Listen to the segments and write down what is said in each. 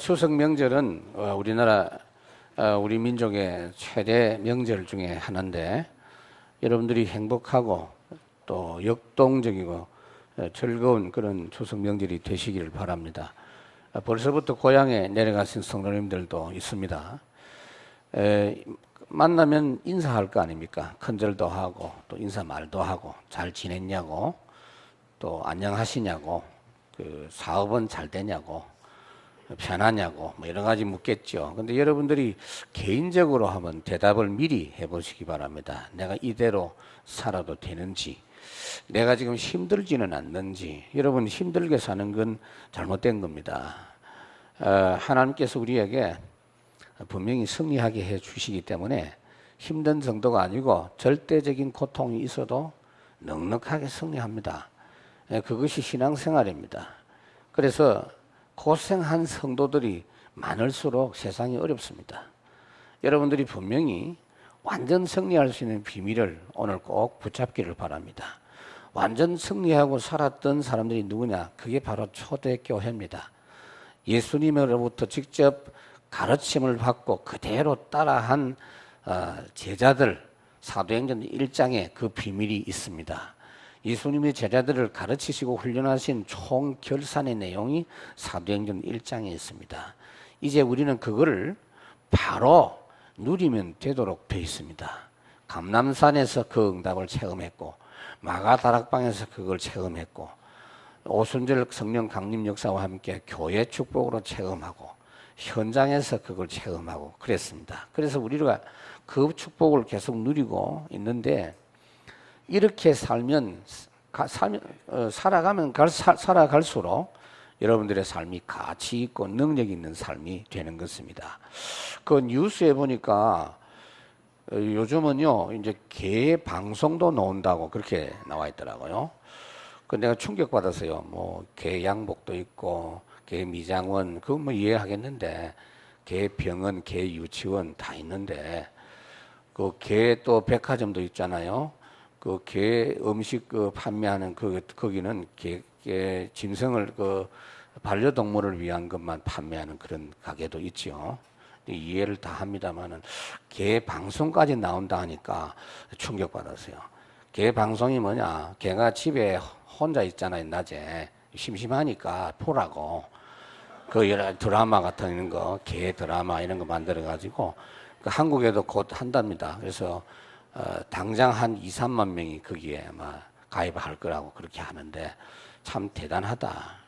추석 명절은 우리나라 우리 민족의 최대 명절 중에 하나인데 여러분들이 행복하고 또 역동적이고 즐거운 그런 추석 명절이 되시기를 바랍니다. 벌써부터 고향에 내려가신 성도님들도 있습니다. 만나면 인사할 거 아닙니까? 큰절도 하고 또 인사 말도 하고 잘 지냈냐고 또 안녕하시냐고 그 사업은 잘 되냐고 편하냐고 뭐 여러 가지 묻겠죠. 근데 여러분들이 개인적으로 한번 대답을 미리 해보시기 바랍니다. 내가 이대로 살아도 되는지, 내가 지금 힘들지는 않는지. 여러분 힘들게 사는 건 잘못된 겁니다. 하나님께서 우리에게 분명히 승리하게 해 주시기 때문에 힘든 정도가 아니고 절대적인 고통이 있어도 넉넉하게 승리합니다. 그것이 신앙생활입니다. 그래서 고생한 성도들이 많을수록 세상이 어렵습니다. 여러분들이 분명히 완전 승리할 수 있는 비밀을 오늘 꼭 붙잡기를 바랍니다. 완전 승리하고 살았던 사람들이 누구냐? 그게 바로 초대교회입니다. 예수님으로부터 직접 가르침을 받고 그대로 따라한 제자들, 사도행전 1장에 그 비밀이 있습니다. 예수님의 제자들을 가르치시고 훈련하신 총결산의 내용이 사도행전 1장에 있습니다. 이제 우리는 그거를 바로 누리면 되도록 되어 있습니다. 감람산에서 그 응답을 체험했고 마가다락방에서 그걸 체험했고 오순절 성령 강림 역사와 함께 교회 축복으로 체험하고 현장에서 그걸 체험하고 그랬습니다. 그래서 우리가 그 축복을 계속 누리고 있는데 이렇게 살아갈수록 여러분들의 삶이 가치 있고 능력 있는 삶이 되는 것입니다. 그 뉴스에 보니까 요즘은요 이제 개 방송도 나온다고 그렇게 나와 있더라고요. 그 내가 충격받았어요. 뭐 개 양복도 있고 개 미장원 그건 뭐 이해하겠는데 개 병원, 개 유치원 다 있는데 그 개 또 백화점도 있잖아요. 그 개 음식 그 판매하는 거기는 개 짐승을 그 반려동물을 위한 것만 판매하는 그런 가게도 있죠. 이해를 다 합니다만은 개 방송까지 나온다 하니까 충격받았어요. 개 방송이 뭐냐? 개가 집에 혼자 있잖아요. 낮에 심심하니까 보라고 그 여러 드라마 같은 거, 개 드라마 이런 거 만들어 가지고 그 한국에도 곧 한답니다. 그래서 당장 한 2, 3만 명이 거기에 아마 가입할 거라고 그렇게 하는데 참 대단하다.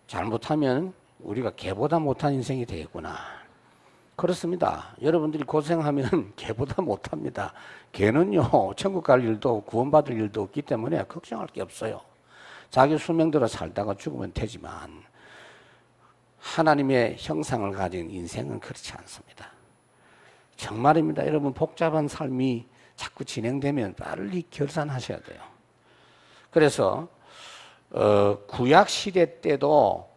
잘못하면 우리가 개보다 못한 인생이 되겠구나. 그렇습니다. 여러분들이 고생하면 개보다 못합니다. 개는요 천국 갈 일도 구원받을 일도 없기 때문에 걱정할 게 없어요. 자기 수명대로 살다가 죽으면 되지만 하나님의 형상을 가진 인생은 그렇지 않습니다. 정말입니다. 여러분 복잡한 삶이 자꾸 진행되면 빨리 결산하셔야 돼요. 그래서 구약 시대 때도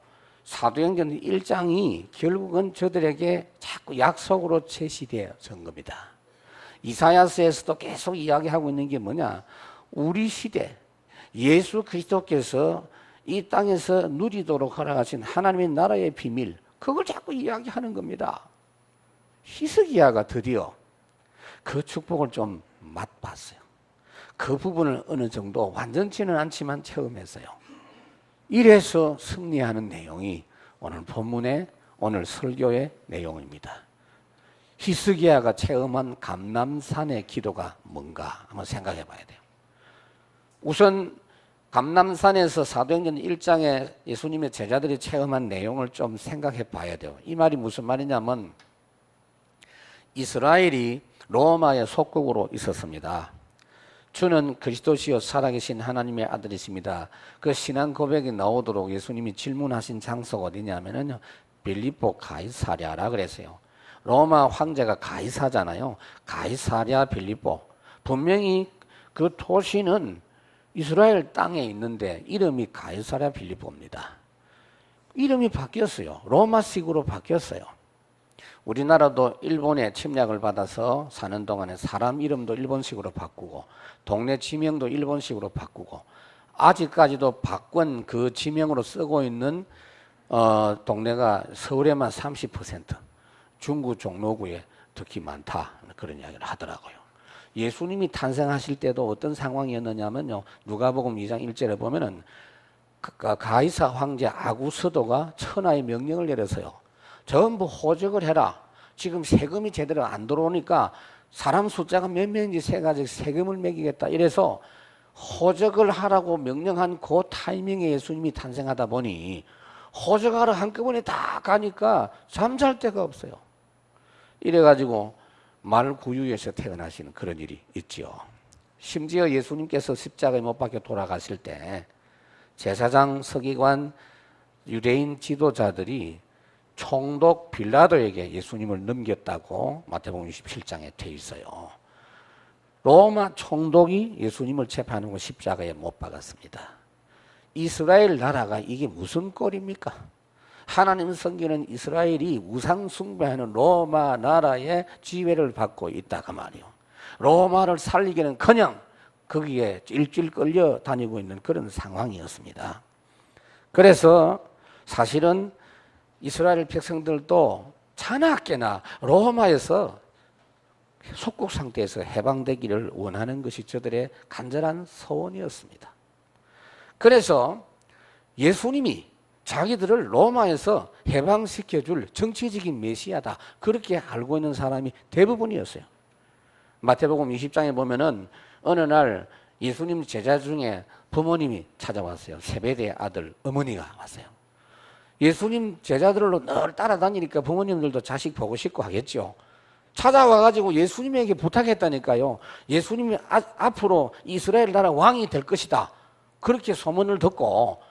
사도행전 1장이 결국은 저들에게 자꾸 약속으로 제시되어진 겁니다. 이사야서에서도 계속 이야기하고 있는 게 뭐냐? 우리 시대 예수 그리스도께서 이 땅에서 누리도록 허락하신 하나님의 나라의 비밀 그걸 자꾸 이야기하는 겁니다. 히스기야가 드디어 그 축복을 좀 맛봤어요. 그 부분을 어느 정도 완전치는 않지만 체험했어요. 이래서 승리하는 내용이 오늘 본문의 오늘 설교의 내용입니다. 히스기야가 체험한 감람산의 기도가 뭔가 한번 생각해 봐야 돼요. 우선 감람산에서 사도행전 1장에 예수님의 제자들이 체험한 내용을 좀 생각해 봐야 돼요. 이 말이 무슨 말이냐면 이스라엘이 로마의 속국으로 있었습니다. 주는 그리스도시요 살아계신 하나님의 아들이십니다. 그 신앙 고백이 나오도록 예수님이 질문하신 장소가 어디냐면요 빌립보 가이사랴라 그랬어요. 로마 황제가 가이사잖아요. 가이사랴 빌립보. 분명히 그 도시는 이스라엘 땅에 있는데 이름이 가이사랴 빌립보입니다. 이름이 바뀌었어요. 로마식으로 바뀌었어요. 우리나라도 일본의 침략을 받아서 사는 동안에 사람 이름도 일본식으로 바꾸고 동네 지명도 일본식으로 바꾸고 아직까지도 바꾼 그 지명으로 쓰고 있는 동네가 서울에만 30%, 중구 종로구에 특히 많다. 그런 이야기를 하더라고요. 예수님이 탄생하실 때도 어떤 상황이었느냐면요. 누가복음 2장 1절에 보면은 가이사 황제 아구스도가 천하의 명령을 내려서요. 전부 호적을 해라. 지금 세금이 제대로 안 들어오니까 사람 숫자가 몇 명인지 세가지고 세금을 매기겠다. 이래서 호적을 하라고 명령한 그 타이밍에 예수님이 탄생하다 보니 호적하러 한꺼번에 다 가니까 잠잘 데가 없어요. 이래가지고 말구유에서 태어나시는 그런 일이 있죠. 심지어 예수님께서 십자가에 못 박혀 돌아가실 때 제사장, 서기관, 유대인 지도자들이 총독 빌라도에게 예수님을 넘겼다고 마태복음 27장에 되어 있어요. 로마 총독이 예수님을 재판하고 십자가에 못 박았습니다. 이스라엘 나라가 이게 무슨 꼴입니까? 하나님 섬기는 이스라엘이 우상 숭배하는 로마 나라의 지배를 받고 있다가 말이요. 로마를 살리기는커녕 거기에 일주일 끌려 다니고 있는 그런 상황이었습니다. 그래서 사실은 이스라엘 백성들도 자나깨나 로마에서 속국 상태에서 해방되기를 원하는 것이 저들의 간절한 소원이었습니다. 그래서 예수님이 자기들을 로마에서 해방시켜줄 정치적인 메시아다. 그렇게 알고 있는 사람이 대부분이었어요. 마태복음 20장에 보면은 어느 날 예수님 제자 중에 부모님이 찾아왔어요. 세베대의 아들 어머니가 왔어요. 예수님 제자들로 늘 따라다니니까 부모님들도 자식 보고 싶고 하겠죠. 찾아와가지고 예수님에게 부탁했다니까요. 예수님이 앞으로 이스라엘 나라 왕이 될 것이다. 그렇게 소문을 듣고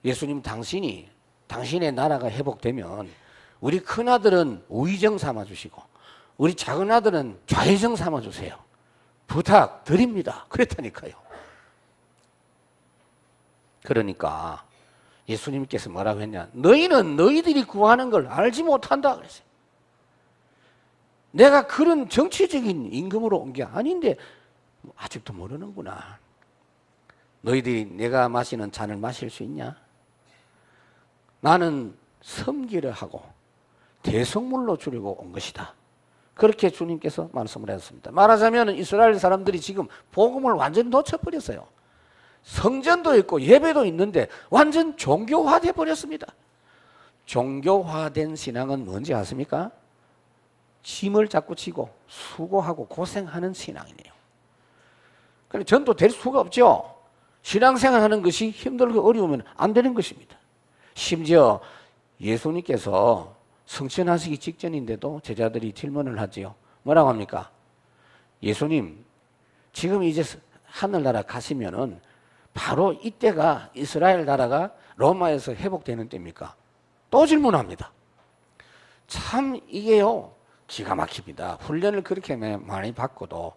예수님 당신의 나라가 회복되면 우리 큰아들은 우의정 삼아주시고 우리 작은아들은 좌의정 삼아주세요. 부탁드립니다. 그랬다니까요. 그러니까 예수님께서 뭐라고 했냐. 너희는 너희들이 구하는 걸 알지 못한다 그랬어요. 내가 그런 정치적인 임금으로 온 게 아닌데 아직도 모르는구나. 너희들이 내가 마시는 잔을 마실 수 있냐? 나는 섬기려 하고 대성물로 주려고 온 것이다. 그렇게 주님께서 말씀을 하셨습니다. 말하자면 이스라엘 사람들이 지금 복음을 완전히 놓쳐버렸어요. 성전도 있고 예배도 있는데 완전 종교화돼 버렸습니다. 종교화된 신앙은 뭔지 아십니까? 짐을 자꾸 지고 수고하고 고생하는 신앙이네요. 그런데 전도 될 수가 없죠. 신앙생활하는 것이 힘들고 어려우면 안 되는 것입니다. 심지어 예수님께서 성천하시기 직전인데도 제자들이 질문을 하지요. 뭐라고 합니까? 예수님, 지금 이제 하늘나라 가시면은 바로 이때가 이스라엘 나라가 로마에서 회복되는 때입니까? 또 질문합니다. 참 이게요 기가 막힙니다. 훈련을 그렇게 많이 받고도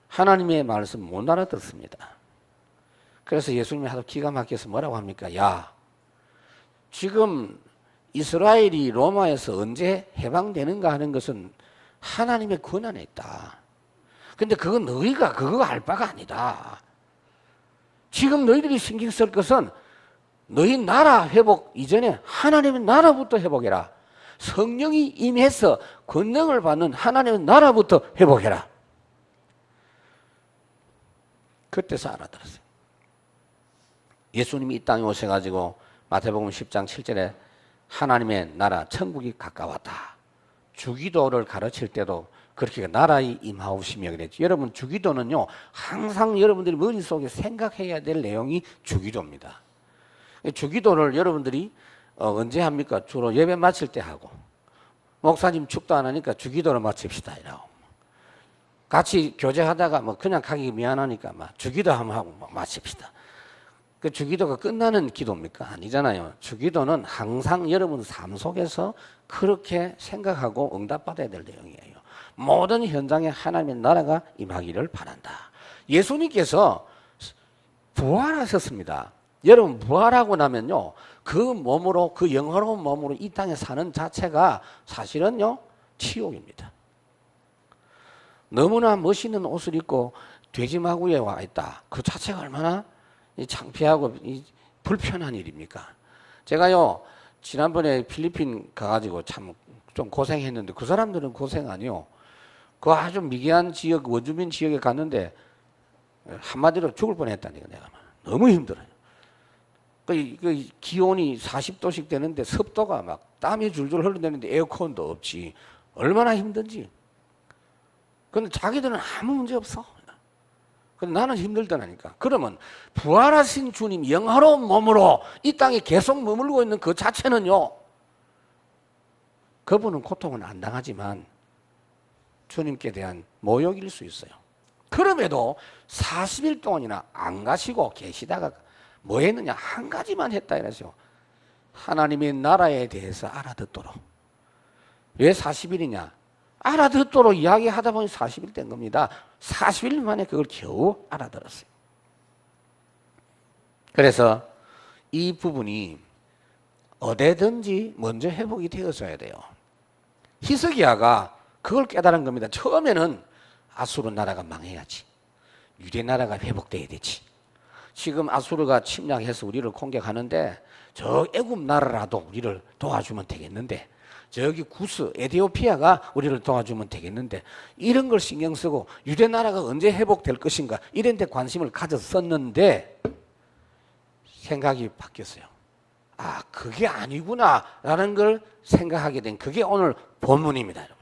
하나님의 말씀 못 알아듣습니다. 그래서 예수님이 하도 기가 막혀서 뭐라고 합니까? 야, 지금 이스라엘이 로마에서 언제 해방되는가 하는 것은 하나님의 권한에 있다. 근데 그건 너희가 그거 알 바가 아니다. 지금 너희들이 신경 쓸 것은 너희 나라 회복 이전에 하나님의 나라부터 회복해라. 성령이 임해서 권능을 받는 하나님의 나라부터 회복해라. 그때서 알아들었어요. 예수님이 이 땅에 오셔가지고 마태복음 10장 7절에 하나님의 나라 천국이 가까웠다. 주기도를 가르칠 때도 그렇게 나라의 임하옵시며 그랬죠. 여러분 주기도는요 항상 여러분들이 머릿속에 생각해야 될 내용이 주기도입니다. 주기도를 여러분들이 언제 합니까? 주로 예배 마칠 때 하고 목사님 축도 안 하니까 주기도를 마칩시다 이라고 같이 교제하다가 뭐 그냥 가기 미안하니까 막 주기도 한번 하고 마칩시다. 그 주기도가 끝나는 기도입니까? 아니잖아요. 주기도는 항상 여러분 삶 속에서 그렇게 생각하고 응답받아야 될 내용이에요. 모든 현장에 하나님의 나라가 임하기를 바란다. 예수님께서 부활하셨습니다. 여러분 부활하고 나면요 그 몸으로 그 영화로운 몸으로 이 땅에 사는 자체가 사실은요 치욕입니다. 너무나 멋있는 옷을 입고 돼지마구에 와 있다. 그 자체가 얼마나 창피하고 불편한 일입니까? 제가요, 지난번에 필리핀 가가지고 참 좀 고생했는데 그 사람들은 고생 아니요. 그 아주 미개한 지역, 원주민 지역에 갔는데 한마디로 죽을 뻔했다니까 내가. 너무 힘들어요. 그 기온이 40도씩 되는데 습도가 막 땀이 줄줄 흘러내리는데 에어컨도 없지. 얼마나 힘든지. 근데 자기들은 아무 문제 없어. 근데 나는 힘들다니까. 그러면 부활하신 주님 영화로운 몸으로 이 땅에 계속 머물고 있는 그 자체는요, 그분은 고통은 안 당하지만 주님께 대한 모욕일 수 있어요. 그럼에도 40일 동안이나 안 가시고 계시다가 뭐 했느냐? 한 가지만 했다 이랬어요. 하나님의 나라에 대해서 알아듣도록. 왜 40일이냐? 알아듣도록 이야기하다 보니 40일 된 겁니다. 40일 만에 그걸 겨우 알아들었어요. 그래서 이 부분이 어디든지 먼저 회복이 되어져야 돼요. 히스기야가 그걸 깨달은 겁니다. 처음에는 아수르 나라가 망해야지. 유대 나라가 회복돼야 되지. 지금 아수르가 침략해서 우리를 공격하는데 저 애굽 나라라도 우리를 도와주면 되겠는데, 저기 구스 에티오피아가 우리를 도와주면 되겠는데, 이런 걸 신경 쓰고 유대 나라가 언제 회복될 것인가 이런 데 관심을 가졌었는데 생각이 바뀌었어요. 아, 그게 아니구나 라는 걸 생각하게 된 그게 오늘 본문입니다, 여러분.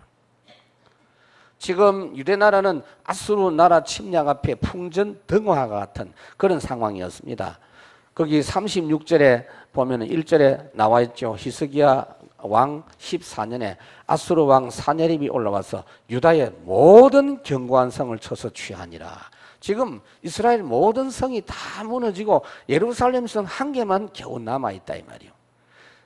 지금 유대 나라는 아수르 나라 침략 앞에 풍전등화와 같은 그런 상황이었습니다. 거기 36절에 보면 1절에 나와 있죠. 히스기야 왕 14년에 아수르 왕 사네립이 올라와서 유다의 모든 견고한 성을 쳐서 취하니라. 지금 이스라엘 모든 성이 다 무너지고 예루살렘 성 한 개만 겨우 남아있다 이 말이에요.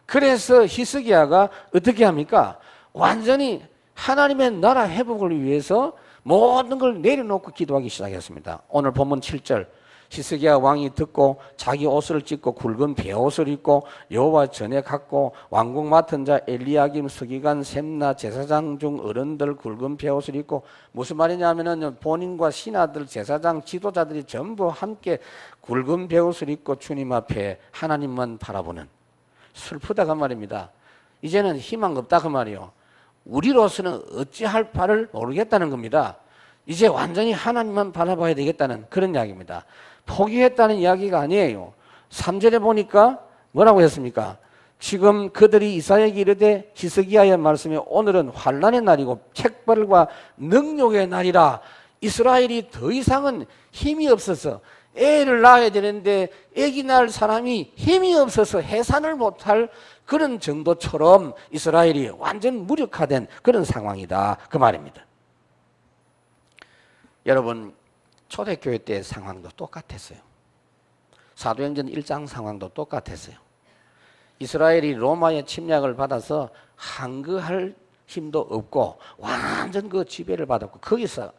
그래서 히스기야가 어떻게 합니까? 완전히 하나님의 나라 회복을 위해서 모든 걸 내려놓고 기도하기 시작했습니다. 오늘 본문 7절, 히스기야 왕이 듣고 자기 옷을 찢고 굵은 베옷을 입고 여호와 전에 갔고 왕궁 맡은 자 엘리야김, 서기관, 셈나 제사장 중 어른들 굵은 베옷을 입고, 무슨 말이냐면은 본인과 신하들, 제사장, 지도자들이 전부 함께 굵은 베옷을 입고 주님 앞에 하나님만 바라보는, 슬프다가 말입니다. 이제는 희망 없다 그 말이요. 우리로서는 어찌할 바를 모르겠다는 겁니다. 이제 완전히 하나님만 바라봐야 되겠다는 그런 이야기입니다. 포기했다는 이야기가 아니에요. 3절에 보니까 뭐라고 했습니까? 지금 그들이 이사야에게 이르되 히스기야의 말씀에 오늘은 환난의 날이고 책벌과 능욕의 날이라. 이스라엘이 더 이상은 힘이 없어서 애를 낳아야 되는데 애기 낳을 사람이 힘이 없어서 해산을 못할 그런 정도처럼 이스라엘이 완전 무력화된 그런 상황이다 그 말입니다. 여러분, 초대교회 때 상황도 똑같았어요. 사도행전 1장 상황도 똑같았어요. 이스라엘이 로마의 침략을 받아서 항거할 힘도 없고 완전 그 지배를 받았고, 거기서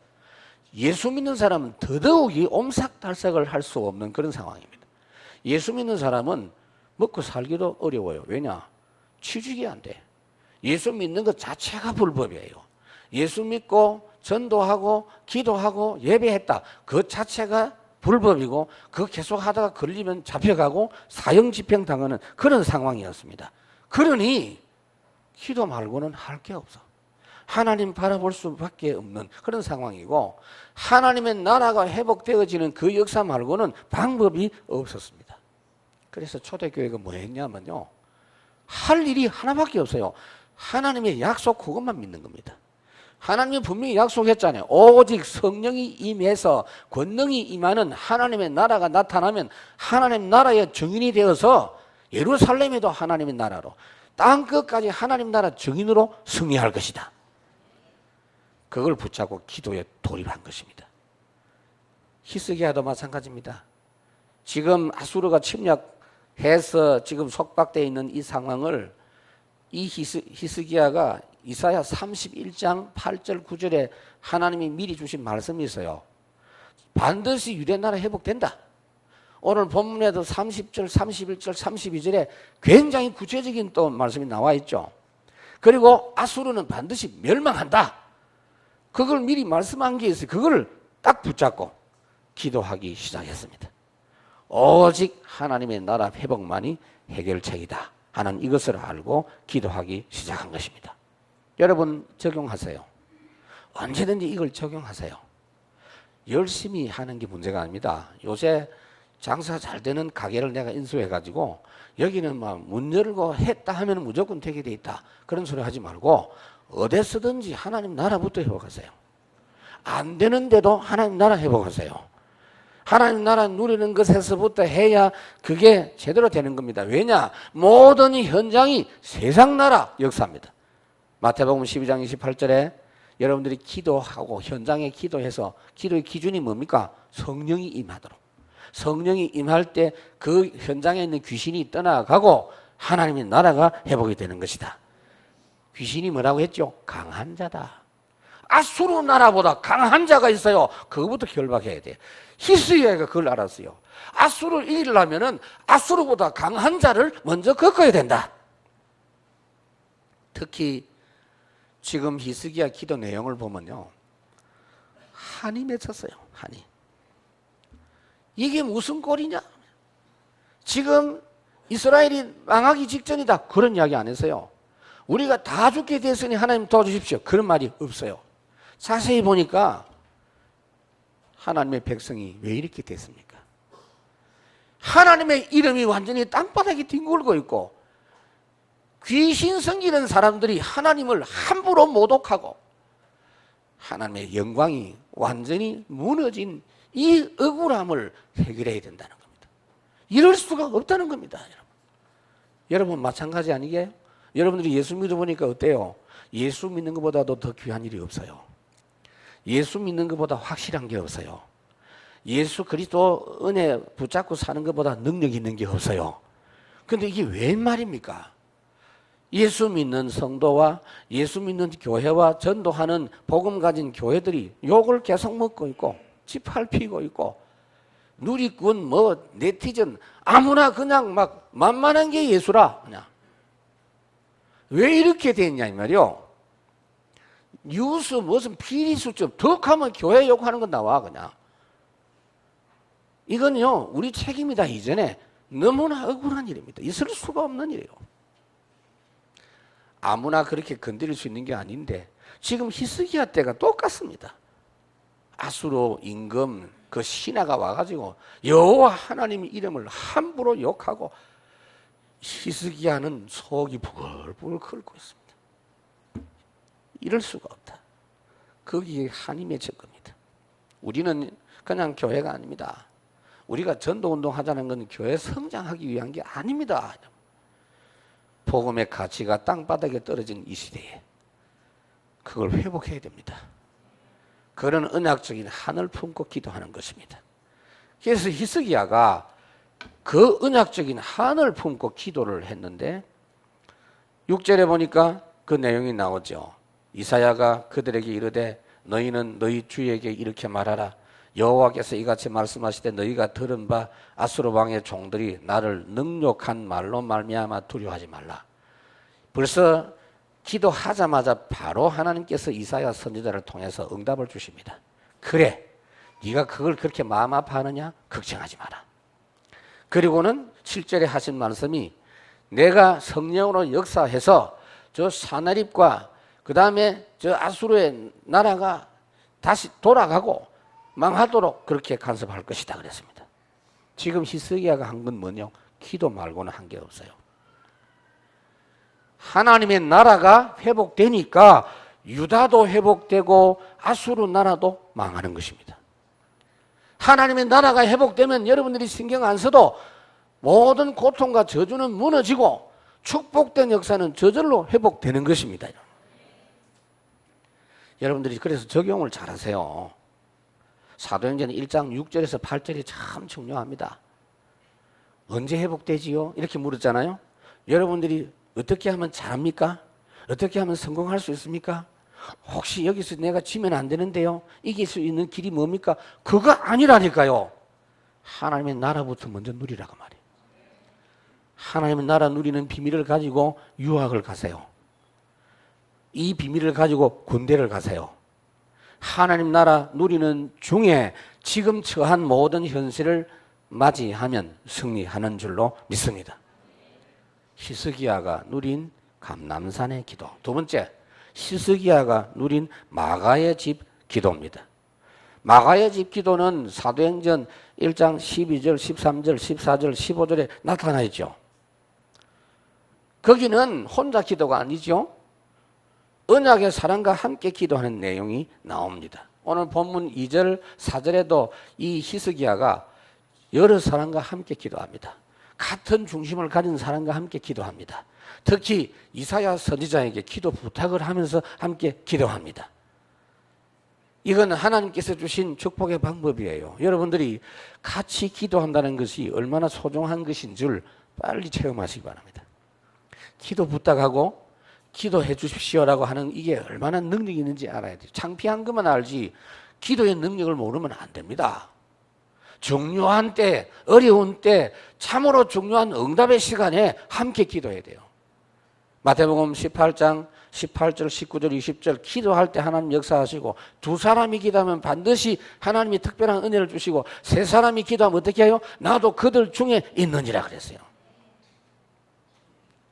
예수 믿는 사람은 더더욱이 옴삭달삭을 할 수 없는 그런 상황입니다. 예수 믿는 사람은 먹고 살기도 어려워요. 왜냐? 취직이 안 돼. 예수 믿는 것 자체가 불법이에요. 예수 믿고 전도하고 기도하고 예배했다, 그 자체가 불법이고, 그거 계속 하다가 걸리면 잡혀가고 사형 집행 당하는 그런 상황이었습니다. 그러니 기도 말고는 할 게 없어. 하나님 바라볼 수밖에 없는 그런 상황이고, 하나님의 나라가 회복되어지는 그 역사 말고는 방법이 없었습니다. 그래서 초대교회가 뭐 했냐면요, 할 일이 하나밖에 없어요. 하나님의 약속 그것만 믿는 겁니다. 하나님이 분명히 약속했잖아요. 오직 성령이 임해서 권능이 임하는 하나님의 나라가 나타나면 하나님 나라의 증인이 되어서 예루살렘에도 하나님의 나라로, 땅끝까지 하나님 나라 증인으로 승리할 것이다. 그걸 붙잡고 기도에 돌입한 것입니다. 히스기야도 마찬가지입니다. 지금 아수르가 침략해서 지금 속박되어 있는 이 상황을 이 히스기야가 이사야 31장 8절 9절에 하나님이 미리 주신 말씀이 있어요. 반드시 유대 나라 회복된다. 오늘 본문에도 30절, 31절, 32절에 굉장히 구체적인 또 말씀이 나와 있죠. 그리고 아수르는 반드시 멸망한다. 그걸 미리 말씀한 게 있어요. 그걸 딱 붙잡고 기도하기 시작했습니다. 오직 하나님의 나라 회복만이 해결책이다 하는 이것을 알고 기도하기 시작한 것입니다. 여러분 적용하세요. 언제든지 이걸 적용하세요. 열심히 하는 게 문제가 아닙니다. 요새 장사 잘 되는 가게를 내가 인수해가지고 여기는 막 문 열고 했다 하면 무조건 되게 돼 있다. 그런 소리 하지 말고 어디서든지 하나님 나라부터 회복하세요. 안 되는데도 하나님 나라 회복하세요. 하나님 나라 누리는 것에서부터 해야 그게 제대로 되는 겁니다. 왜냐? 모든 현장이 세상 나라 역사입니다. 마태복음 12장 28절에 여러분들이 기도하고 현장에 기도해서 기도의 기준이 뭡니까? 성령이 임하도록. 성령이 임할 때 그 현장에 있는 귀신이 떠나가고 하나님의 나라가 회복이 되는 것이다. 귀신이 뭐라고 했죠? 강한 자다. 아수르 나라보다 강한 자가 있어요. 그거부터 결박해야 돼. 히스기야가 그걸 알았어요. 아수르를 이기려면은 아수르보다 강한 자를 먼저 겪어야 된다. 특히 지금 히스기야 기도 내용을 보면요, 한이 맺혔어요. 한이. 이게 무슨 꼴이냐? 지금 이스라엘이 망하기 직전이다. 그런 이야기 안 했어요. 우리가 다 죽게 됐으니 하나님 도와주십시오. 그런 말이 없어요. 자세히 보니까 하나님의 백성이 왜 이렇게 됐습니까? 하나님의 이름이 완전히 땅바닥에 뒹굴고 있고 귀신 섬기는 사람들이 하나님을 함부로 모독하고 하나님의 영광이 완전히 무너진 이 억울함을 해결해야 된다는 겁니다. 이럴 수가 없다는 겁니다. 여러분 마찬가지 아니게요? 여러분들이 예수 믿어보니까 어때요? 예수 믿는 것보다도 더 귀한 일이 없어요. 예수 믿는 것보다 확실한 게 없어요. 예수 그리스도 은혜 붙잡고 사는 것보다 능력 있는 게 없어요. 그런데 이게 웬 말입니까? 예수 믿는 성도와 예수 믿는 교회와 전도하는 복음 가진 교회들이 욕을 계속 먹고 있고 지팔 피고 있고 누리꾼 뭐 네티즌 아무나 그냥 막 만만한 게 예수라 그냥. 왜 이렇게 됐냐 이 말이요. 뉴스 무슨 피리수첩 덕하면 교회 욕하는 건 나와 그냥. 이건요 우리 책임이다 이전에 너무나 억울한 일입니다. 있을 수가 없는 일이에요. 아무나 그렇게 건드릴 수 있는 게 아닌데 지금 히스기야 때가 똑같습니다. 아수르 임금 그 신하가 와가지고 여호와 하나님의 이름을 함부로 욕하고 히스기야는 속이 부글부글 끓고 있습니다. 이럴 수가 없다. 거기에 한이 맺힌 겁니다. 우리는 그냥 교회가 아닙니다. 우리가 전도운동 하자는 건 교회 성장하기 위한 게 아닙니다. 복음의 가치가 땅바닥에 떨어진 이 시대에 그걸 회복해야 됩니다. 그런 언약적인 한을 품고 기도하는 것입니다. 그래서 히스기야가 그 언약적인 한을 품고 기도를 했는데 6절에 보니까 그 내용이 나오죠. 이사야가 그들에게 이르되 너희는 너희 주에게 이렇게 말하라. 여호와께서 이같이 말씀하시되 너희가 들은 바 아수르 왕의 종들이 나를 능욕한 말로 말미암아 두려워하지 말라. 벌써 기도하자마자 바로 하나님께서 이사야 선지자를 통해서 응답을 주십니다. 그래, 네가 그걸 그렇게 마음 아파하느냐? 걱정하지 마라. 그리고는 7절에 하신 말씀이 내가 성령으로 역사해서 저 사나립과 그 다음에 저 아수르의 나라가 다시 돌아가고 망하도록 그렇게 간섭할 것이다 그랬습니다. 지금 히스기야가 한 건 뭐냐? 기도 말고는 한 게 없어요. 하나님의 나라가 회복되니까 유다도 회복되고 아수르 나라도 망하는 것입니다. 하나님의 나라가 회복되면 여러분들이 신경 안 써도 모든 고통과 저주는 무너지고 축복된 역사는 저절로 회복되는 것입니다. 여러분들이 그래서 적용을 잘하세요. 사도행전 1장 6절에서 8절이 참 중요합니다. 언제 회복되지요? 이렇게 물었잖아요. 여러분들이 어떻게 하면 잘합니까? 어떻게 하면 성공할 수 있습니까? 혹시 여기서 내가 지면 안 되는데요? 이길 수 있는 길이 뭡니까? 그거 아니라니까요. 하나님의 나라부터 먼저 누리라고 말이에요. 하나님의 나라 누리는 비밀을 가지고 유학을 가세요. 이 비밀을 가지고 군대를 가세요. 하나님 나라 누리는 중에 지금 처한 모든 현실을 맞이하면 승리하는 줄로 믿습니다. 히스기야가 누린 감람산의 기도. 두 번째, 히스기야가 누린 마가의 집 기도입니다. 마가의 집 기도는 사도행전 1장 12절, 13절, 14절, 15절에 나타나 있죠. 거기는 혼자 기도가 아니죠. 언약의 사람과 함께 기도하는 내용이 나옵니다. 오늘 본문 2절, 4절에도 이 히스기야가 여러 사람과 함께 기도합니다. 같은 중심을 가진 사람과 함께 기도합니다. 특히 이사야 선지자에게 기도 부탁을 하면서 함께 기도합니다. 이건 하나님께서 주신 축복의 방법이에요. 여러분들이 같이 기도한다는 것이 얼마나 소중한 것인 줄 빨리 체험하시기 바랍니다. 기도 부탁하고 기도해 주십시오라고 하는 이게 얼마나 능력이 있는지 알아야 돼요. 창피한 것만 알지 기도의 능력을 모르면 안 됩니다. 중요한 때, 어려운 때, 참으로 중요한 응답의 시간에 함께 기도해야 돼요. 마태복음 18장 18절, 19절, 20절 기도할 때 하나님 역사하시고 두 사람이 기도하면 반드시 하나님이 특별한 은혜를 주시고 세 사람이 기도하면 어떻게 해요? 나도 그들 중에 있느니라 그랬어요.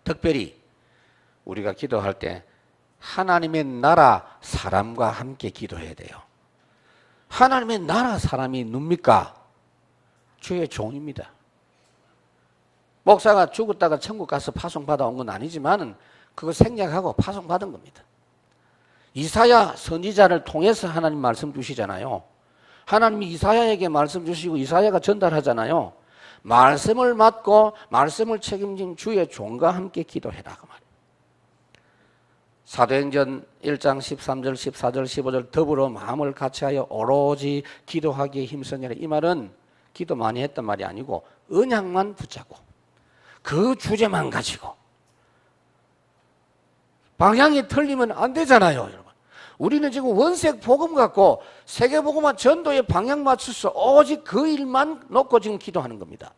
특별히 우리가 기도할 때 하나님의 나라 사람과 함께 기도해야 돼요. 하나님의 나라 사람이 누굽니까? 주의 종입니다. 목사가 죽었다가 천국 가서 파송받아 온 건 아니지만 그거 생략하고 파송받은 겁니다. 이사야 선지자를 통해서 하나님 말씀 주시잖아요. 하나님이 이사야에게 말씀 주시고 이사야가 전달하잖아요. 말씀을 맡고 말씀을 책임진 주의 종과 함께 기도해라 그 말이에요. 사도행전 1장 13절, 14절, 15절 더불어 마음을 같이하여 오로지 기도하기에 힘쓰니라. 이 말은 기도 많이 했단 말이 아니고 언약만 붙잡고 그 주제만 가지고 방향이 틀리면 안 되잖아요, 여러분. 우리는 지금 원색 복음 갖고 세계 복음화 전도의 방향 맞춰서 오직 그 일만 놓고 지금 기도하는 겁니다.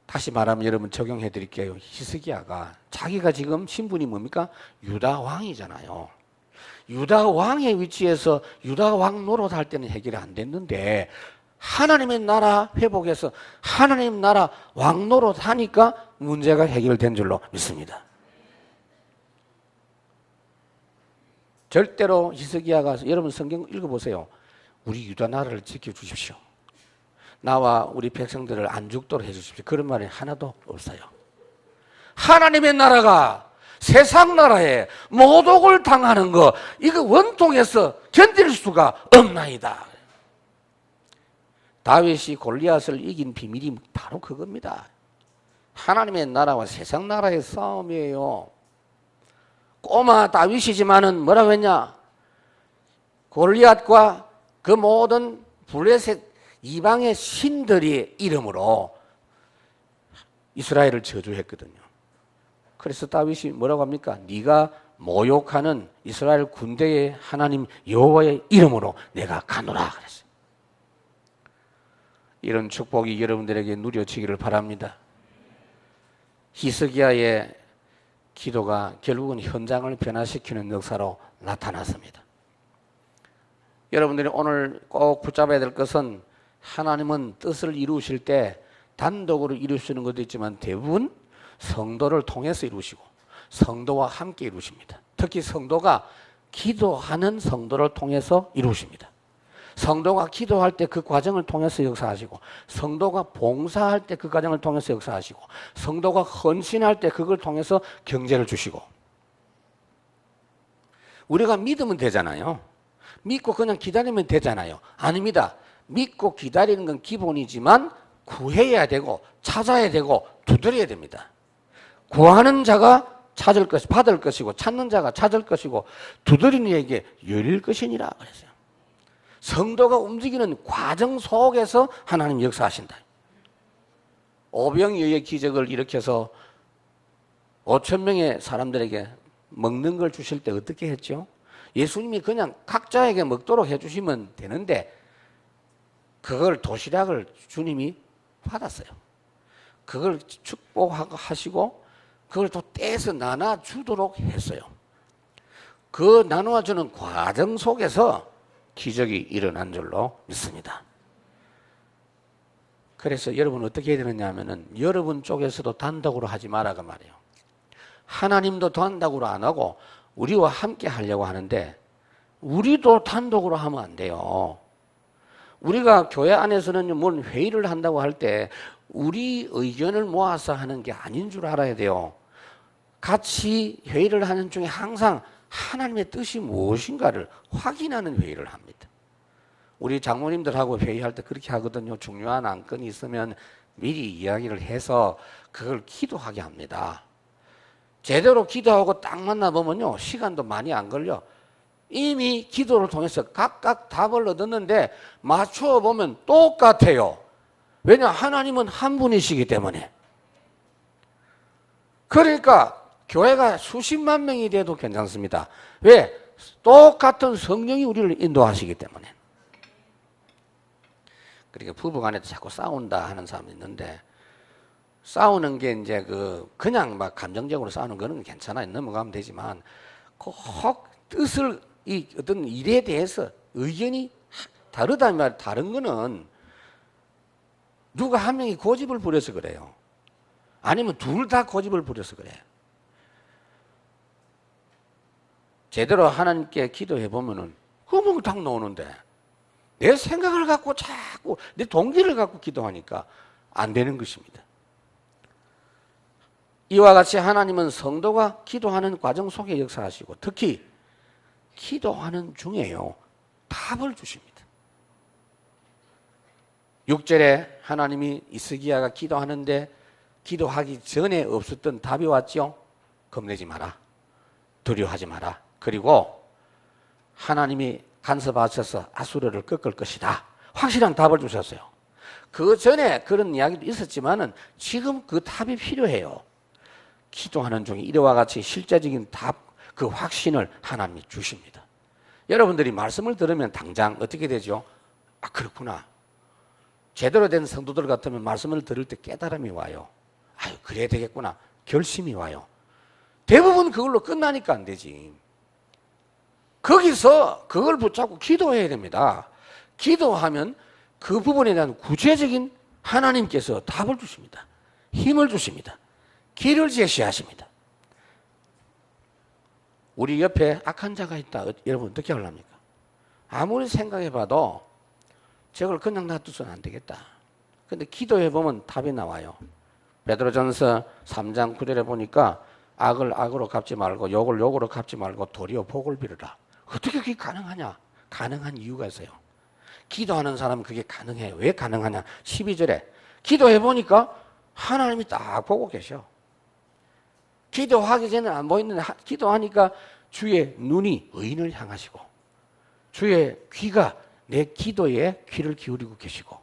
다시 말하면 여러분 적용해 드릴게요. 히스기야가 자기가 지금 신분이 뭡니까? 유다 왕이잖아요. 유다 왕의 위치에서 유다 왕 노릇할 때는 해결이 안 됐는데 하나님의 나라 회복해서 하나님 나라 왕 노릇하니까 문제가 해결된 줄로 믿습니다. 절대로 히스기야가 여러분 성경 읽어보세요. 우리 유다 나라를 지켜주십시오. 나와 우리 백성들을 안 죽도록 해주십시오. 그런 말이 하나도 없어요. 하나님의 나라가 세상 나라에 모독을 당하는 거 이거 원통해서 견딜 수가 없나이다. 다윗이 골리앗을 이긴 비밀이 바로 그겁니다. 하나님의 나라와 세상 나라의 싸움이에요. 꼬마 다윗이지만은 뭐라고 했냐? 골리앗과 그 모든 블레셋 이방의 신들의 이름으로 이스라엘을 저주했거든요. 그래서 다윗이 뭐라고 합니까? 네가 모욕하는 이스라엘 군대의 하나님 여호와의 이름으로 내가 가노라 그랬어요. 이런 축복이 여러분들에게 누려지기를 바랍니다. 히스기야의 기도가 결국은 현장을 변화시키는 역사로 나타났습니다. 여러분들이 오늘 꼭 붙잡아야 될 것은 하나님은 뜻을 이루실 때 단독으로 이루시는 것도 있지만 대부분 성도를 통해서 이루시고 성도와 함께 이루십니다. 특히 성도가 기도하는 성도를 통해서 이루십니다. 성도가 기도할 때 그 과정을 통해서 역사하시고 성도가 봉사할 때 그 과정을 통해서 역사하시고 성도가 헌신할 때 그걸 통해서 경제를 주시고 우리가 믿으면 되잖아요. 믿고 그냥 기다리면 되잖아요. 아닙니다. 믿고 기다리는 건 기본이지만 구해야 되고 찾아야 되고 두드려야 됩니다. 구하는 자가 찾을 것, 받을 것이고 찾는 자가 찾을 것이고 두드리는 이에게 열릴 것이니라 그랬어요. 성도가 움직이는 과정 속에서 하나님 역사하신다. 오병이어의 기적을 일으켜서 5천 명의 사람들에게 먹는 걸 주실 때 어떻게 했죠? 예수님이 그냥 각자에게 먹도록 해주시면 되는데 그걸 도시락을 주님이 받았어요. 그걸 축복하시고 그걸 또 떼서 나눠주도록 했어요. 그 나누어주는 과정 속에서 기적이 일어난 줄로 믿습니다. 그래서 여러분 어떻게 해야 되느냐 하면은 여러분 쪽에서도 단독으로 하지 마라고 말이에요. 하나님도 단독으로 안 하고 우리와 함께 하려고 하는데 우리도 단독으로 하면 안 돼요. 우리가 교회 안에서는 뭘 회의를 한다고 할 때 우리 의견을 모아서 하는 게 아닌 줄 알아야 돼요. 같이 회의를 하는 중에 항상 하나님의 뜻이 무엇인가를 확인하는 회의를 합니다. 우리 장모님들하고 회의할 때 그렇게 하거든요. 중요한 안건이 있으면 미리 이야기를 해서 그걸 기도하게 합니다. 제대로 기도하고 딱 만나보면요, 시간도 많이 안 걸려. 이미 기도를 통해서 각각 답을 얻었는데 맞춰보면 똑같아요. 왜냐? 하나님은 한 분이시기 때문에. 그러니까 교회가 수십만 명이 돼도 괜찮습니다. 왜? 똑같은 성령이 우리를 인도하시기 때문에. 그러니까 부부간에도 자꾸 싸운다 하는 사람이 있는데, 싸우는 게 이제 그냥 막 감정적으로 싸우는 거는 괜찮아요. 넘어가면 되지만, 꼭 뜻을, 이 어떤 일에 대해서 의견이 다르다는 말, 다른 거는 누가 한 명이 고집을 부려서 그래요. 아니면 둘 다 고집을 부려서 그래요. 제대로 하나님께 기도해 보면은 그건 딱 나오는데 내 생각을 갖고 자꾸 내 동기를 갖고 기도하니까 안 되는 것입니다. 이와 같이 하나님은 성도가 기도하는 과정 속에 역사하시고 특히 기도하는 중에요 답을 주십니다. 6절에 하나님이 이스기야가 기도하는데 기도하기 전에 없었던 답이 왔죠. 겁내지 마라. 두려워하지 마라. 그리고 하나님이 간섭하셔서 아수르를 꺾을 것이다. 확실한 답을 주셨어요. 그 전에 그런 이야기도 있었지만은 지금 그 답이 필요해요. 기도하는 중에 이와 같이 실제적인 답, 그 확신을 하나님이 주십니다. 여러분들이 말씀을 들으면 당장 어떻게 되죠? 아, 그렇구나. 제대로 된 성도들 같으면 말씀을 들을 때 깨달음이 와요. 아유, 그래야 되겠구나. 결심이 와요. 대부분 그걸로 끝나니까 안 되지. 거기서 그걸 붙잡고 기도해야 됩니다. 기도하면 그 부분에 대한 구체적인 하나님께서 답을 주십니다. 힘을 주십니다. 길을 제시하십니다. 우리 옆에 악한 자가 있다. 여러분 어떻게 하려합니까? 아무리 생각해봐도 저걸 그냥 놔두서는 안 되겠다. 근데 기도해보면 답이 나와요. 베드로전서 3장 9절에 보니까 악을 악으로 갚지 말고 욕을 욕으로 갚지 말고 도리어 복을 빌어라. 어떻게 그게 가능하냐? 가능한 이유가 있어요. 기도하는 사람은 그게 가능해요. 왜 가능하냐? 12절에 기도해보니까 하나님이 딱 보고 계셔. 기도하기 전에 안 보이는데 기도하니까 주의 눈이 의인을 향하시고 주의 귀가 내 기도에 귀를 기울이고 계시고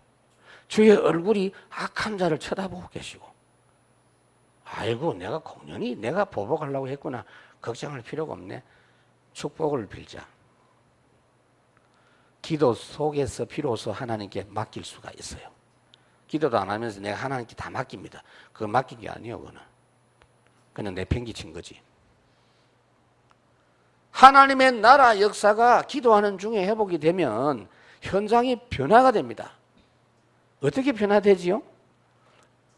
주의 얼굴이 악한 자를 쳐다보고 계시고 아이고 내가 공연히 내가 보복하려고 했구나. 걱정할 필요가 없네. 축복을 빌자. 기도 속에서 비로소 하나님께 맡길 수가 있어요. 기도도 안 하면서 내가 하나님께 다 맡깁니다. 그거 맡긴 게 아니에요. 그거는 그냥 내팽개친 거지. 하나님의 나라 역사가 기도하는 중에 회복이 되면 현장이 변화가 됩니다. 어떻게 변화되지요?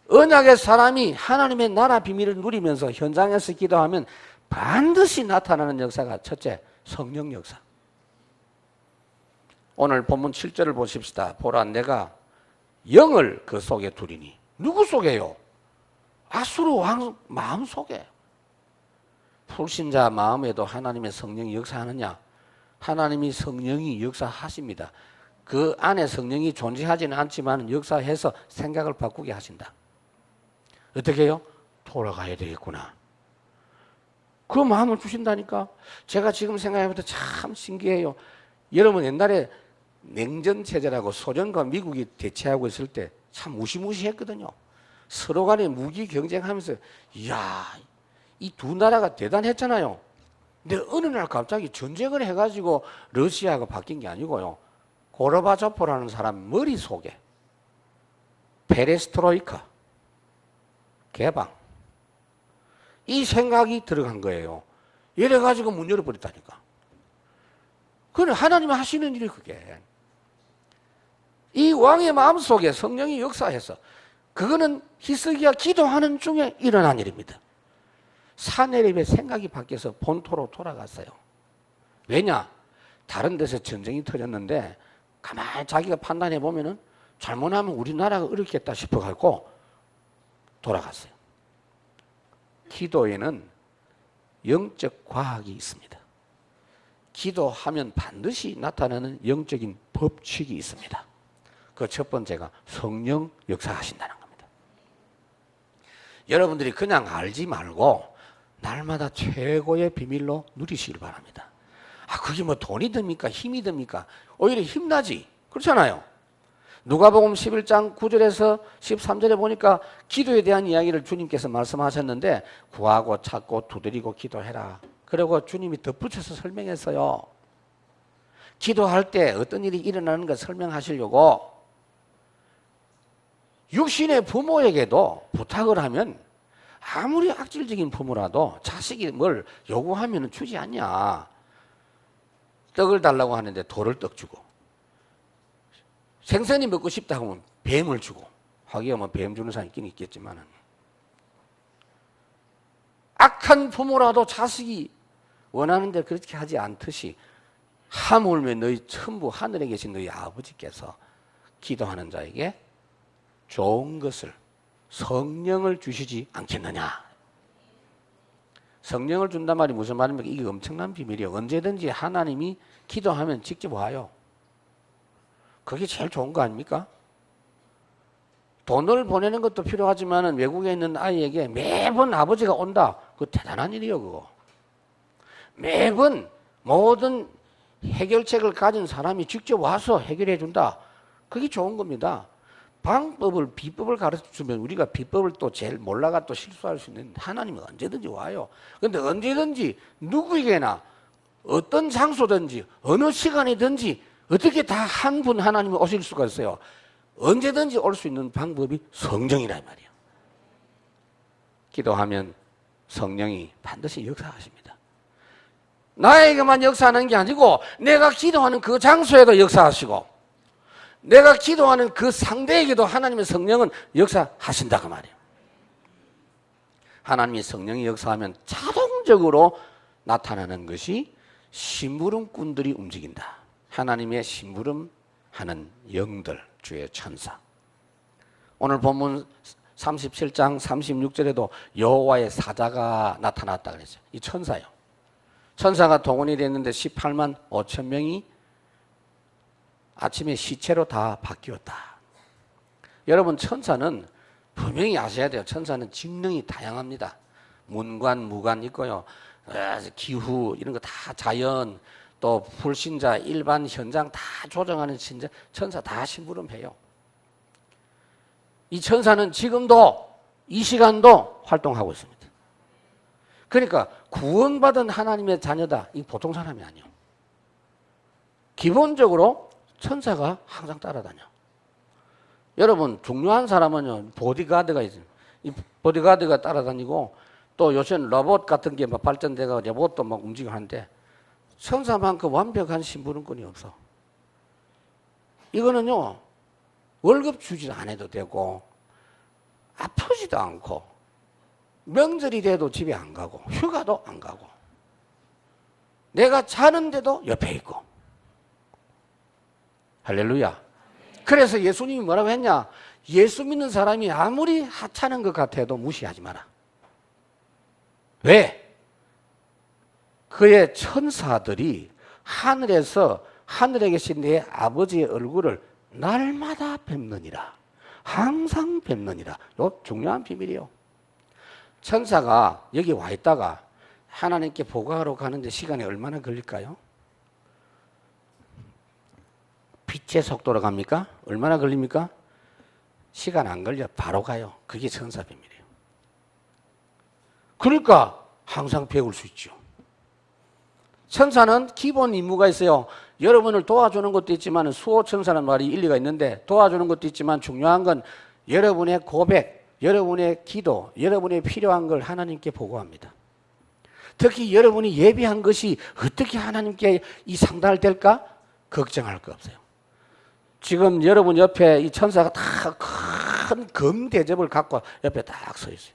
언약의 사람이 하나님의 나라 비밀을 누리면서 현장에서 기도하면 반드시 나타나는 역사가 첫째, 성령 역사. 오늘 본문 7절을 보십시다. 보라 내가 영을 그 속에 두리니. 누구 속에요? 아수르 왕 마음 속에. 불신자 마음에도 하나님의 성령이 역사하느냐? 하나님이 성령이 역사하십니다. 그 안에 성령이 존재하지는 않지만 역사해서 생각을 바꾸게 하신다. 어떻게 해요? 돌아가야 되겠구나. 그 마음을 주신다니까. 제가 지금 생각해보면 참 신기해요. 여러분 옛날에 냉전체제라고 소련과 미국이 대치하고 있을 때 참 무시무시했거든요. 서로 간에 무기 경쟁하면서 이야 이 두 나라가 대단했잖아요. 근데 어느 날 갑자기 전쟁을 해가지고 러시아가 바뀐 게 아니고요. 고르바초프라는 사람 머릿속에 페레스트로이카 개방 이 생각이 들어간 거예요. 이래가지고 문 열어버렸다니까. 그건 하나님이 하시는 일이 그게. 이 왕의 마음속에 성령이 역사해서 그거는 히스기야 기도하는 중에 일어난 일입니다. 사내립의 생각이 바뀌어서 본토로 돌아갔어요. 왜냐? 다른 데서 전쟁이 터졌는데 가만히 자기가 판단해 보면은 잘못하면 우리나라가 어렵겠다 싶어갖고 돌아갔어요. 기도에는 영적 과학이 있습니다. 기도하면 반드시 나타나는 영적인 법칙이 있습니다. 그 첫 번째가 성령 역사하신다는 겁니다. 여러분들이 그냥 알지 말고 날마다 최고의 비밀로 누리시길 바랍니다. 그게 뭐 돈이 듭니까? 힘이 듭니까? 오히려 힘나지. 그렇잖아요. 누가복음 11장 9절에서 13절에 보니까 기도에 대한 이야기를 주님께서 말씀하셨는데 구하고 찾고 두드리고 기도해라. 그리고 주님이 덧붙여서 설명했어요. 기도할 때 어떤 일이 일어나는 걸 설명하시려고 육신의 부모에게도 부탁을 하면 아무리 악질적인 부모라도 자식이 뭘 요구하면 주지 않냐. 떡을 달라고 하는데 돌을 떡 주고, 생선이 먹고 싶다 하면 뱀을 주고, 하기야 뭐 뱀 주는 사람이 있긴 있겠지만은, 악한 부모라도 자식이 원하는데 그렇게 하지 않듯이 하물며 너희 천부 하늘에 계신 너희 아버지께서 기도하는 자에게 좋은 것을, 성령을 주시지 않겠느냐. 성령을 준단 말이 무슨 말입니까? 이게 엄청난 비밀이에요. 언제든지 하나님이 기도하면 직접 와요. 그게 제일 좋은 거 아닙니까? 돈을 보내는 것도 필요하지만 외국에 있는 아이에게 매번 아버지가 온다. 그거 대단한 일이에요, 그거. 매번 모든 해결책을 가진 사람이 직접 와서 해결해 준다. 그게 좋은 겁니다. 방법을, 비법을 가르쳐 주면 우리가 비법을 또 제일 몰라가 또 실수할 수 있는데 하나님은 언제든지 와요. 그런데 언제든지 누구에게나 어떤 장소든지 어느 시간이든지 어떻게 다 한 분 하나님이 오실 수가 있어요. 언제든지 올 수 있는 방법이 성령이란 말이에요. 기도하면 성령이 반드시 역사하십니다. 나에게만 역사하는 게 아니고 내가 기도하는 그 장소에도 역사하시고 내가 기도하는 그 상대에게도 하나님의 성령은 역사하신다 그 말이에요. 하나님의 성령이 역사하면 자동적으로 나타나는 것이 심부름꾼들이 움직인다. 하나님의 심부름하는 영들, 주의 천사. 오늘 본문 37장 36절에도 여호와의 사자가 나타났다 그랬어요. 이 천사요. 천사가 동원이 됐는데 18만 5천 명이 아침에 시체로 다 바뀌었다. 여러분, 천사는 분명히 아셔야 돼요. 천사는 직능이 다양합니다. 문관, 무관 있고요. 기후 이런 거 다 자연, 또 불신자, 일반 현장 다 조정하는 천사 다 심부름해요. 이 천사는 지금도 이 시간도 활동하고 있습니다. 그러니까 구원받은 하나님의 자녀다. 이 보통 사람이 아니에요. 기본적으로 천사가 항상 따라다녀. 여러분, 중요한 사람은요, 보디가드가 있어요. 이 보디가드가 따라다니고, 또 요새는 로봇 같은 게 막 발전돼서 로봇도 막 움직이고 하는데, 천사만큼 완벽한 심부름꾼이 없어. 이거는요, 월급 주지 않아도 되고, 아프지도 않고, 명절이 돼도 집에 안 가고, 휴가도 안 가고, 내가 자는데도 옆에 있고, 할렐루야. 그래서 예수님이 뭐라고 했냐? 예수 믿는 사람이 아무리 하찮은 것 같아도 무시하지 마라. 왜? 그의 천사들이 하늘에서 하늘에 계신 내 아버지의 얼굴을 날마다 뵙느니라. 항상 뵙느니라. 이거 중요한 비밀이에요. 천사가 여기 와 있다가 하나님께 보고하러 가는데 시간이 얼마나 걸릴까요? 빛의 속도로 갑니까? 얼마나 걸립니까? 시간 안 걸려. 바로 가요. 그게 천사 비밀이에요. 그러니까 항상 배울 수 있죠. 천사는 기본 임무가 있어요. 여러분을 도와주는 것도 있지만 수호천사는 말이 일리가 있는데 도와주는 것도 있지만 중요한 건 여러분의 고백, 여러분의 기도, 여러분의 필요한 걸 하나님께 보고합니다. 특히 여러분이 예비한 것이 어떻게 하나님께 이 상달될까? 걱정할 거 없어요. 지금 여러분 옆에 이 천사가 다 큰 금 대접을 갖고 옆에 딱 서 있어요.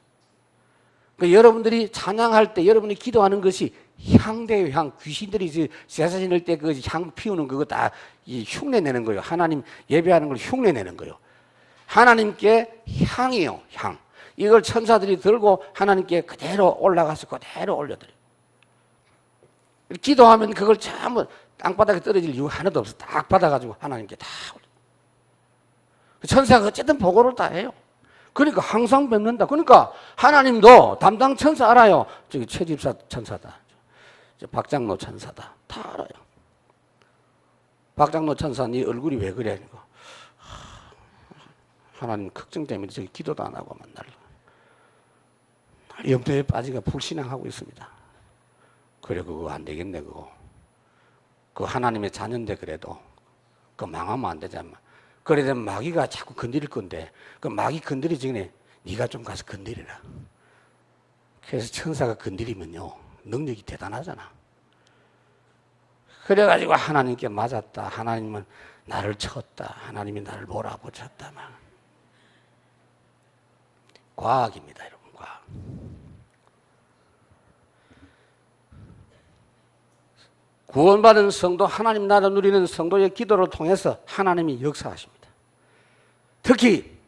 그러니까 여러분들이 찬양할 때 여러분이 기도하는 것이 향대요, 향. 귀신들이 제사 지낼 때 그 향 피우는 그거 다 흉내 내는 거예요. 하나님 예배하는 걸 흉내 내는 거예요. 하나님께 향이에요, 향. 이걸 천사들이 들고 하나님께 그대로 올라가서 그대로 올려드려요. 기도하면 그걸 전부 땅바닥에 떨어질 이유가 하나도 없어. 딱 받아가지고 하나님께 다 올려요. 천사가 어쨌든 보고를 다 해요. 그러니까 항상 뵙는다. 그러니까 하나님도 담당 천사 알아요. 저기 최집사 천사다. 박장로 천사다. 다 알아요. 박장로 천사 네 얼굴이 왜 그래? 하나님 걱정 때문에 저기 기도도 안 하고 만날 염려에 빠지가 불신앙하고 있습니다. 그래 그거 안 되겠네 그거. 그 하나님의 자녀인데 그래도 그 망하면 안 되잖아. 그래도 마귀가 자꾸 건드릴 건데 그 마귀 건드리기 전에 네가 좀 가서 건드리라. 그래서 천사가 건드리면요 능력이 대단하잖아. 그래가지고 하나님께 맞았다. 하나님은 나를 쳤다. 하나님이 나를 몰아붙였다. 막. 과학입니다, 여러분. 과학. 구원받은 성도, 하나님 나라 누리는 성도의 기도를 통해서 하나님이 역사하십니다. 특히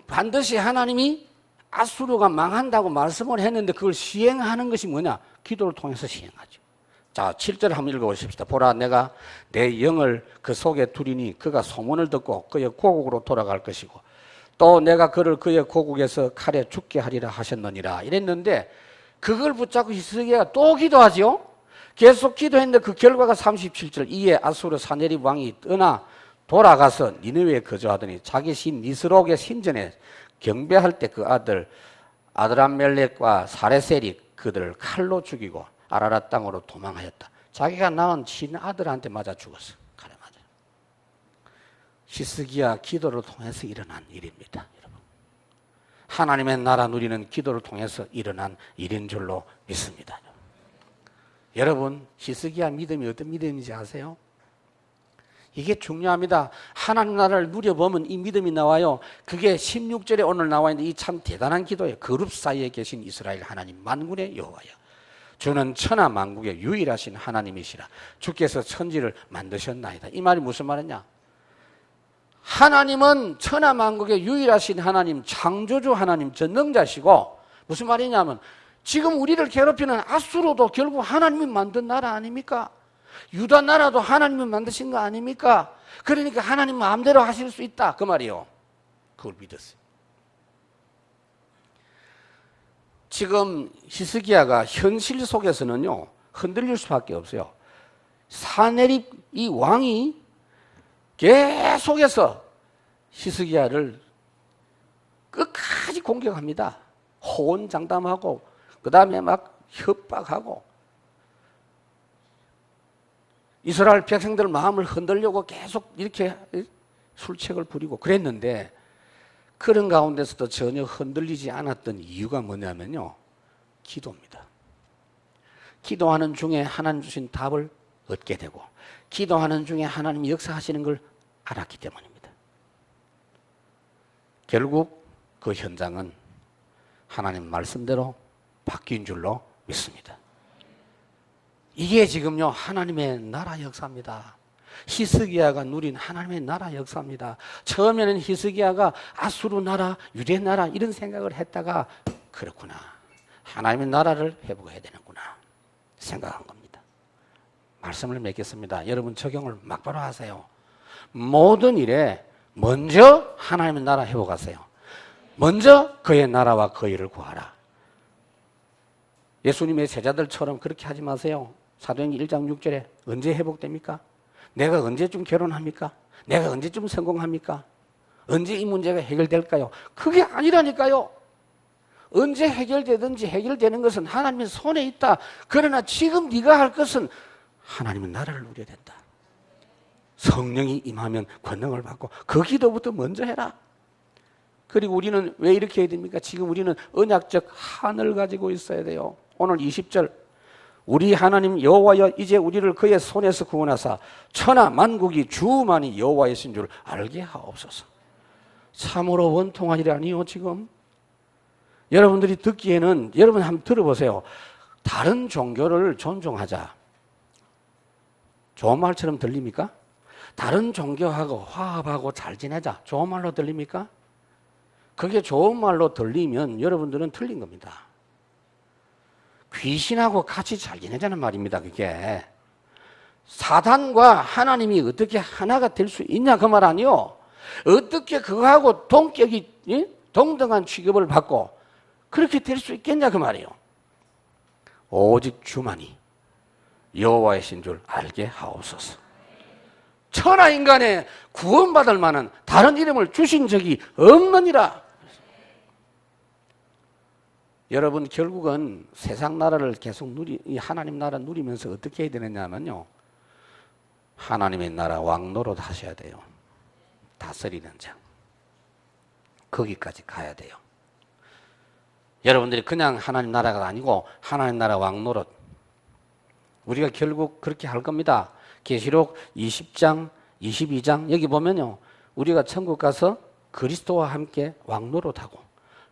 반드시 하나님이 아수르가 망한다고 말씀을 했는데 그걸 시행하는 것이 뭐냐? 기도를 통해서 시행하죠. 자, 7절 한번 읽어보십시다. 보라, 내가 내 영을 그 속에 두리니 그가 소문을 듣고 그의 고국으로 돌아갈 것이고 또 내가 그를 그의 고국에서 칼에 죽게 하리라 하셨느니라 이랬는데 그걸 붙잡고 히스기야가 또 기도하죠. 계속 기도했는데 그 결과가 37절. 이에 아수르 사네립 왕이 떠나 돌아가서 니느웨에 거주하더니 자기 신 니스록의 신전에 경배할 때 그 아들 아드람멜렉과 사레셀이 그들을 칼로 죽이고 아라랏 땅으로 도망하였다. 자기가 낳은 신 아들한테 맞아 죽었어. 칼에 맞아. 히스기야 기도를 통해서 일어난 일입니다. 여러분. 하나님의 나라 누리는 기도를 통해서 일어난 일인 줄로 믿습니다. 여러분, 히스기야 믿음이 어떤 믿음인지 아세요? 이게 중요합니다. 하나님 나라를 누려보면 이 믿음이 나와요. 그게 16절에 오늘 나와 있는데 이 참 대단한 기도예요. 그룹 사이에 계신 이스라엘 하나님 만군의 여호와여, 주는 천하 만국의 유일하신 하나님이시라. 주께서 천지를 만드셨나이다. 이 말이 무슨 말이냐? 하나님은 천하 만국의 유일하신 하나님, 창조주 하나님, 전능자시고 무슨 말이냐면 지금 우리를 괴롭히는 아수르도 결국 하나님이 만든 나라 아닙니까? 유다 나라도 하나님이 만드신 거 아닙니까? 그러니까 하나님 마음대로 하실 수 있다 그 말이요. 그걸 믿었어요. 지금 히스기야가 현실 속에서는요 흔들릴 수밖에 없어요. 사네립 이 왕이 계속해서 히스기야를 끝까지 공격합니다. 호언장담하고 그 다음에 막 협박하고 이스라엘 백성들 마음을 흔들려고 계속 이렇게 술책을 부리고 그랬는데 그런 가운데서도 전혀 흔들리지 않았던 이유가 뭐냐면요. 기도입니다. 기도하는 중에 하나님 주신 답을 얻게 되고 기도하는 중에 하나님이 역사하시는 걸 알았기 때문입니다. 결국 그 현장은 하나님 말씀대로 바뀐 줄로 믿습니다. 이게 지금요 하나님의 나라 역사입니다. 히스기야가 누린 하나님의 나라 역사입니다. 처음에는 히스기야가 아수르 나라, 유대 나라 이런 생각을 했다가 그렇구나. 하나님의 나라를 회복해야 되는구나 생각한 겁니다. 말씀을 맺겠습니다. 여러분 적용을 막바로 하세요. 모든 일에 먼저 하나님의 나라 회복하세요. 먼저 그의 나라와 그 일을 구하라. 예수님의 제자들처럼 그렇게 하지 마세요. 사도행전 1장 6절에 언제 회복됩니까? 내가 언제쯤 결혼합니까? 내가 언제쯤 성공합니까? 언제 이 문제가 해결될까요? 그게 아니라니까요. 언제 해결되든지 해결되는 것은 하나님의 손에 있다. 그러나 지금 네가 할 것은 하나님의 나라를 누려야 된다. 성령이 임하면 권능을 받고 그 기도부터 먼저 해라. 그리고 우리는 왜 이렇게 해야 됩니까? 지금 우리는 언약적 한을 가지고 있어야 돼요. 오늘 20절 우리 하나님 여호와여 이제 우리를 그의 손에서 구원하사 천하 만국이 주만이 여호와이신 줄 알게 하옵소서. 참으로 원통한 일이 아니요 지금. 여러분들이 듣기에는 여러분 한번 들어보세요. 다른 종교를 존중하자. 좋은 말처럼 들립니까? 다른 종교하고 화합하고 잘 지내자. 좋은 말로 들립니까? 그게 좋은 말로 들리면 여러분들은 틀린 겁니다. 귀신하고 같이 잘 지내자는 말입니다. 그게 사단과 하나님이 어떻게 하나가 될 수 있냐 그 말 아니요. 어떻게 그거하고 동격이 동등한 취급을 받고 그렇게 될 수 있겠냐 그 말이에요. 오직 주만이 여호와이신 줄 알게 하옵소서. 천하 인간에 구원받을 만한 다른 이름을 주신 적이 없느니라. 여러분 결국은 세상 나라를 계속 이 하나님 나라 누리면서 어떻게 해야 되느냐면요. 하나님의 나라 왕노릇 하셔야 돼요. 다스리는 자. 거기까지 가야 돼요. 여러분들이 그냥 하나님 나라가 아니고 하나님 나라 왕노릇. 우리가 결국 그렇게 할 겁니다. 계시록 20장, 22장 여기 보면요. 우리가 천국 가서 그리스도와 함께 왕노릇하고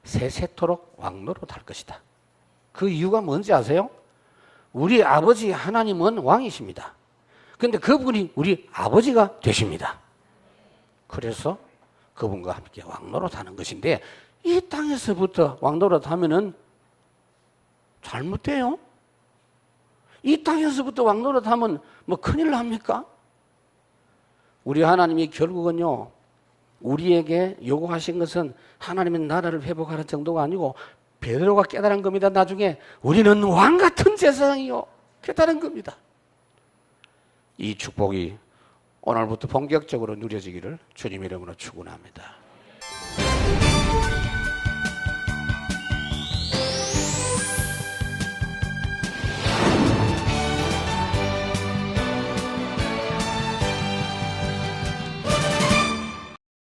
세세토록 왕노릇 할 것이다. 그 이유가 뭔지 아세요? 우리 아버지 하나님은 왕이십니다. 그런데 그분이 우리 아버지가 되십니다. 그래서 그분과 함께 왕노릇 하는 것인데 이 땅에서부터 왕노릇 하면은 잘못돼요. 이 땅에서부터 왕노릇 하면 뭐 큰일 납니까? 우리 하나님이 결국은요, 우리에게 요구하신 것은 하나님의 나라를 회복하는 정도가 아니고 베드로가 깨달은 겁니다. 나중에 우리는 왕 같은 제사장이요. 깨달은 겁니다. 이 축복이 오늘부터 본격적으로 누려지기를 주님 이름으로 축원합니다.